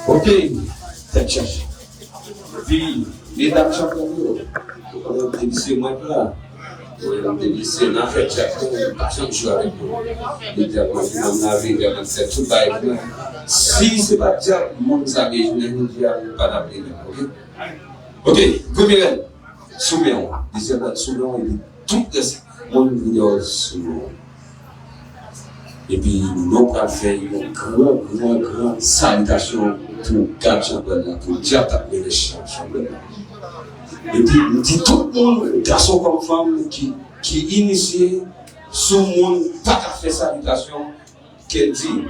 Ok, tête cherche. Puis, les dames champions, on a dévissé moins là. On a dévissé, on a fait chaque fois, on a joué avec nous. On a vu, on a fait tout le monde. Si ce n'est pas déjà, le monde savait, je ne vous dis pas d'appeler. Ok, combien souvenons, deuxième souvenons, et tout le monde vient souvenons. Et puis, nous avons fait une grande salutation pour 4 championnats, pour Diata et les championnats. Et puis, nous disons tout le monde, garçon comme femme, qui initie ce monde, pas qu'à faire salutation, qu'elle dit,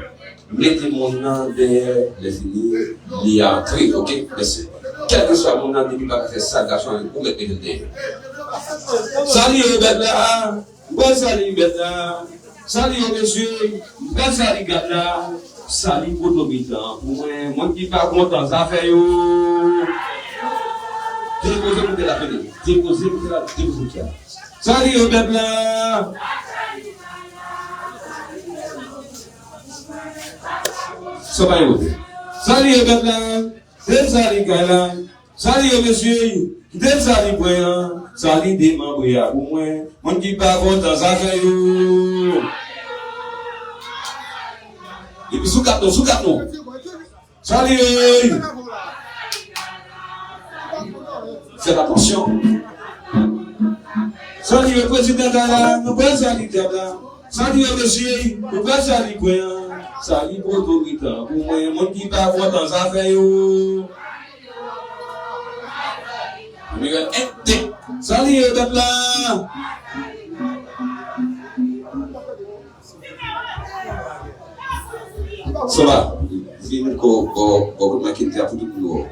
mettez mon nom derrière les filles, l'y entrer, ok? Merci. Quel que soit mon nom, il va faire salutation, vous mettez le derrière. Salut, Bella! Bon, salut, Bella! Salut monsieur, salut gars, salut pour tout le temps. Moi qui pas content, ça fait yo. Déposez pour la peine. Déposez pour la peine. Salut au bébé là. Salut au bébé là. Salut gars. Salut monsieur. Salut boya. Salut des mamboya. Moi qui pas content, ça fait yo. Et puis sous carton. Salut. Faites attention. Salut le président Gala, nous pouvons saluer Gala. Salut monsieur, nous pouvons saluer quoi? Salut pour tout le temps. Pour moi, mon qui pas content, ça fait yo. Salut Gala. Ça va, il faut que je quitte pour tout le monde.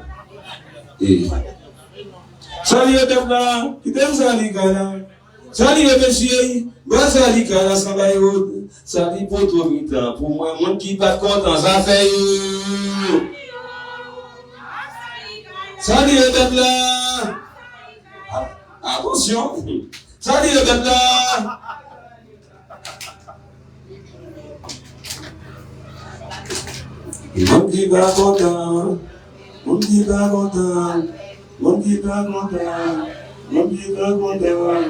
Salut Debla, qui t'aime salut Gala. Salut monsieur, bon salut Gala, ça va y salut pour tout le temps. Pour moi, mon qui pas content, ça fait yo. Salut Debla. Attention. Salut Debla. Mon qui va content, mon qui va content, mon qui va content, mon qui va content,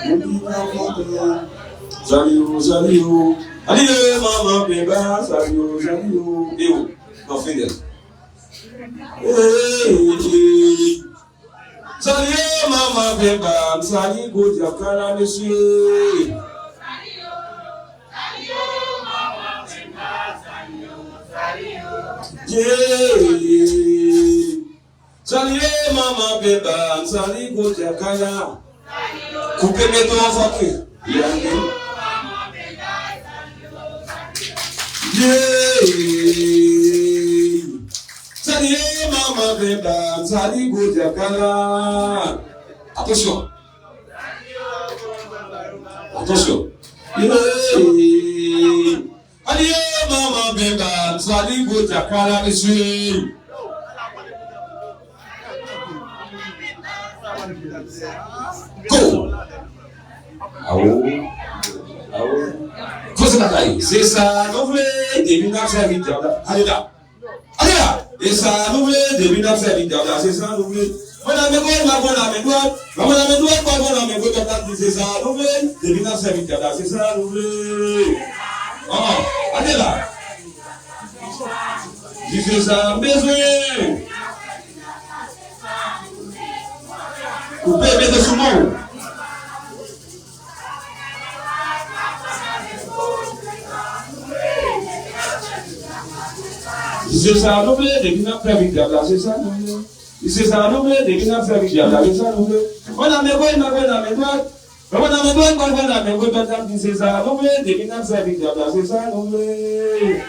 mon qui va content. Salut, allez maman bébé, salut. Et où? Non, fidèle. Salut maman bébé, salut Goudia Kala monsieur. Salut maman bébé, salut Goudia Kala. Coupez mes doigts en fait. Salut maman bébé, salut Goudia Kala. Attention. Allez, maman bébé, salut Goudia Kala, monsieur. Go! Ah ouais. C'est ça, nous voulons des minutes serviteurs là. Allez là. Et ça, nous voulons des minutes serviteurs là. C'est ça, nous voulons. On a mes droits, c'est ça, nous voulons des minutes serviteurs là. C'est ça, nous voulons. Allez là. Disez ça, besoin. Coupez, mettez sous monde. Disez ça, nous voulons, des gens qui ont fait c'est ça, nous voulons. Disez ça, nous voulons, des gens qui ont fait c'est ça, nous voulons. On a mes voix, on a mes voix. On a mes voix, on a mes voix, disez ça, nous voulons, des gens qui ont fait c'est ça, nous voulons.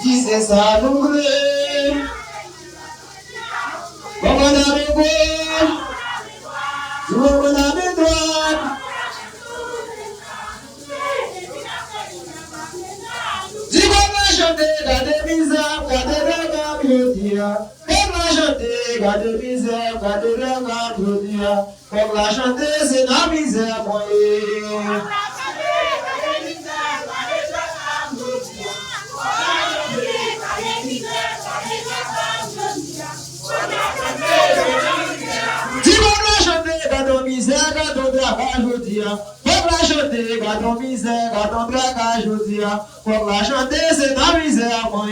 Disez ça, nous voulons. On a mes voix. On a mes droits. Gade misère, gade regard, je dis. Comme la chanter, gade misère, gade regard, je dis. Comme la chanter, c'est la misère, moi. Dis-moi la chanter, gade misère, gade regard, je dis. Pour la chanter, gardons misère, gardons dragage, je dis. Pour la chanter, c'est ta misère, moi.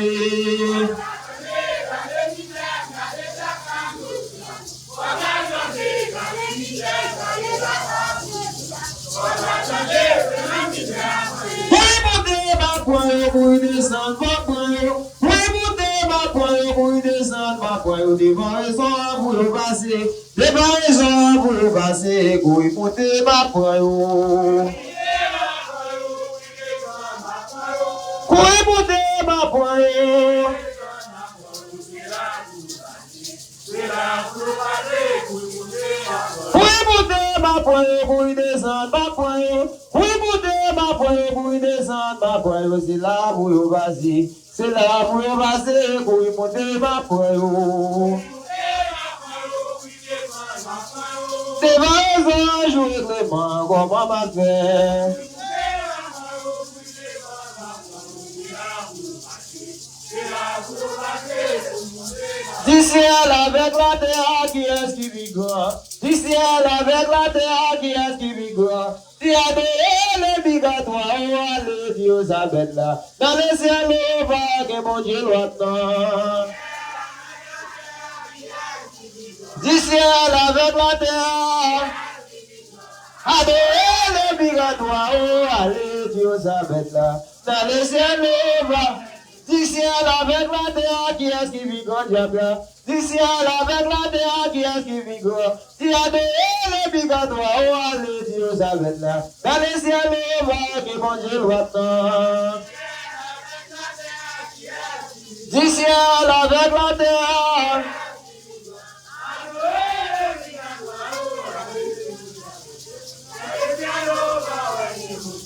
Oui, montez ma pointe, oui, descendre ma pointe. Oui, montez ma pointe, oui, descendre ma pointe. Devant raison pour le passer. Devant raison pour le passer. Oui, montez ma pointe. Oui, montez ma pointe. Oui, montez ma pointe, oui, descendre ma pointe. Oui, montez ma pointe, oui, descendre ma pointe. C'est là pour le passer. C'est là pour le passer. Oui, montez ma pointe. Devant raison, jouer Clément, comment ma faire? Du ciel avec la terre, qui est-ce qui vigore? Du ciel avec la terre, qui est-ce qui vigore? Tu as des obligatoire, allez, Dieu s'appelle là. Dans le ciel, on va que mon Dieu l'entend. Du ciel avec la terre, allez, obligatoire, allez, Dieu s'appelle là. Dans le ciel, on va. Du ciel avec la terre, qui est-ce qui vigore, diable? Du ciel avec la terre, qui est-ce qui vigore? Tu as des obligatoire, allez, Dieu s'appelle là. Dans le ciel, on va que mon Dieu l'entend. Du ciel avec la terre.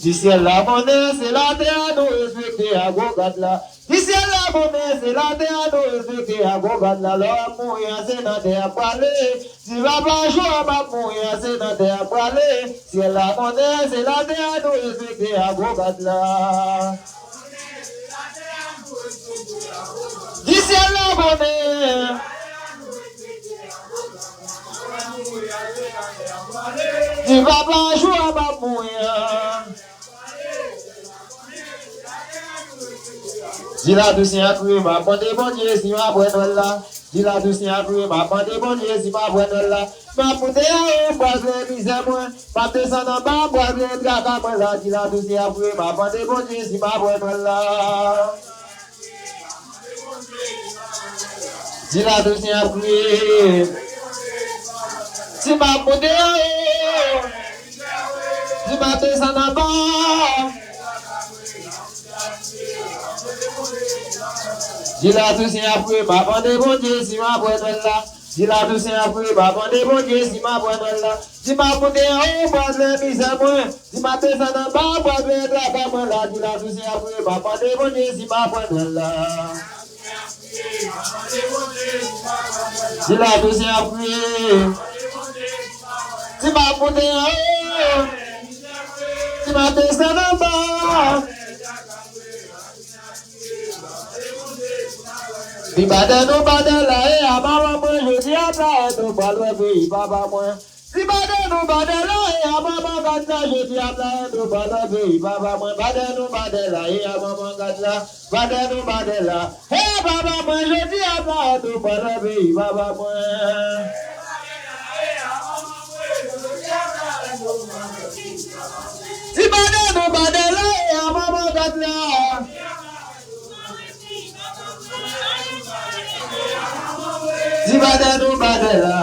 Du ciel la monnaie, c'est la terre, nous respecter à Gogat là. Du ciel la monnaie, c'est la terre, nous respecter à Gogat là. L'homme mouillant, c'est dans terre parler. Si la blanche ma mouillant, c'est dans terre parler. Ciel la monnaie, c'est la terre, nous respecter à Gogat là. Du ciel la monnaie. Si la blanche ma mouillant. Dis la douce à crier, ma bonne bon Dieu, si ma bonne là. Dis la douce à crier, ma bonne bon Dieu, si ma bonne là. Ma poute à bois de misère, moi. Ma descend en bas, bois de draga, là. Dis la douce à crier, ma bonne bon Dieu, si ma bonne là. Dis la douce à crier. Si ma poute à si ma descend en bas. Dis la douce à prier, ma bonne bon Dieu, si ma bonne là. Dis la douce à prier, ma bonne bon Dieu, si ma bonne là. Si ma bonne en haut, bois de misère, moi. Si ma descend en bas, bois de draga, là. Dis la douce à prier, ma bonne bon Dieu, si ma bonne là. Dis la douce à prier. Si ma bonne en haut, si ma descend en bas. Si badin nous badin là, et à maman moi, je dis à plat, et nous pas le pays, papa moi. Si bade nou bade la, e a maman gat la, je diable nou bade ve, baba mwen bade nou bade la, e a maman gat la, bade nou bade la, e baba mwen je diable nou bade ve, baba mwen. Si bade nou bade la, e a maman gat la. Si bade nou bade la.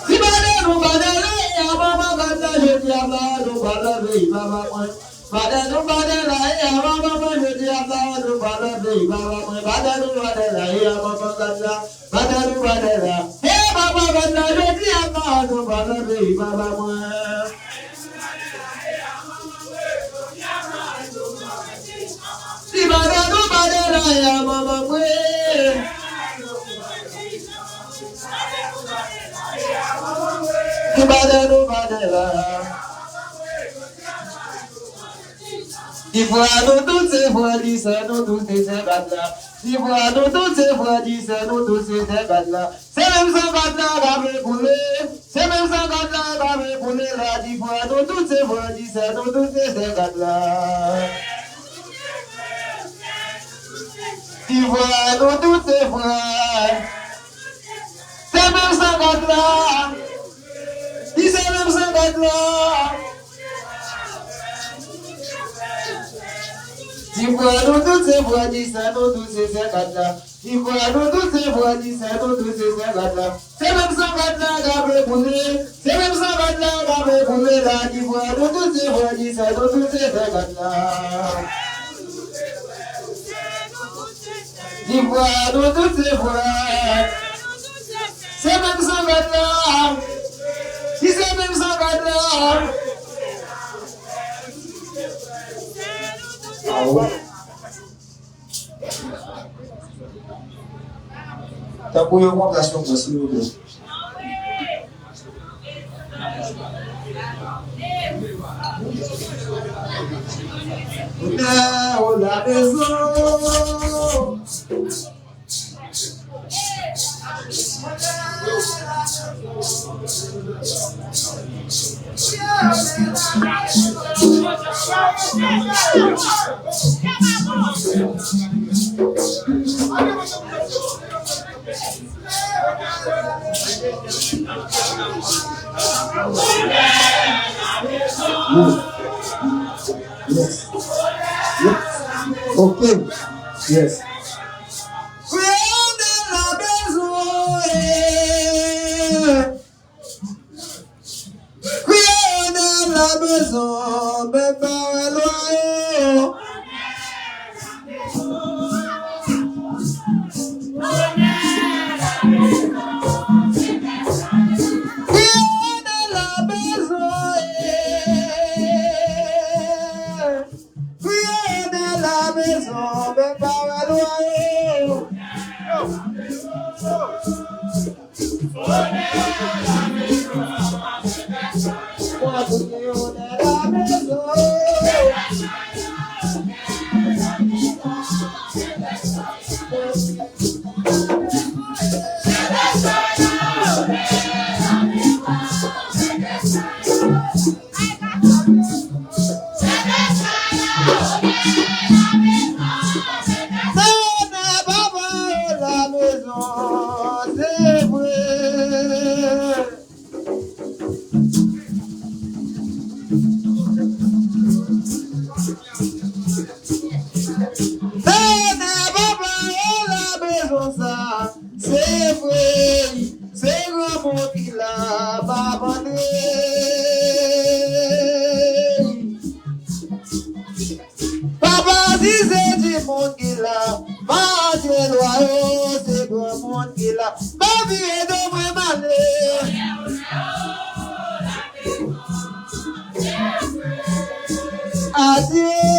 Si bade nou bade la, e a maman gat la, je diable nou bade ve, baba mwen. Bade nou bade la, e a maman mwen, je diable nou bade ve, baba mwen. Bade nou bade la, e a maman gat la, bade nou bade la. E baba gat la, je diable nou bade ve, baba mwen. Si bade nou bade la, e a maman mwen. Si bade nou bade la. Si fois nous tous ces fois dit c'est nous tous ces gars-là. Si fois nous tous ces fois dit c'est nous tous ces gars-là. C'est même sans gars-là qu'avait coulé. C'est même sans gars-là qu'avait coulé là. Si fois nous tous ces fois dit c'est nous tous ces gars-là. Si fois nous tous ces fois. C'est même sans gars-là. Si c'est même sans gars-là. Si fois nous tous ces fois dit c'est nous tous ces gars-là. Si fois nous tous ces fois dit c'est nous tous ces gars-là. C'est même sans gars-là qu'avait coulé. C'est même sans gars-là qu'avait coulé là. Si fois nous tous ces fois dit c'est nous tous ces gars-là. Si fois nous tous ces fois. C'est même sans gars-là. Si c'est même sans gars-là. T'as pour une augmentation pour s'il vous plaît. On est la maison. Yes. Yes. Okay. Yes. La maison, mais pas loin. Adieu.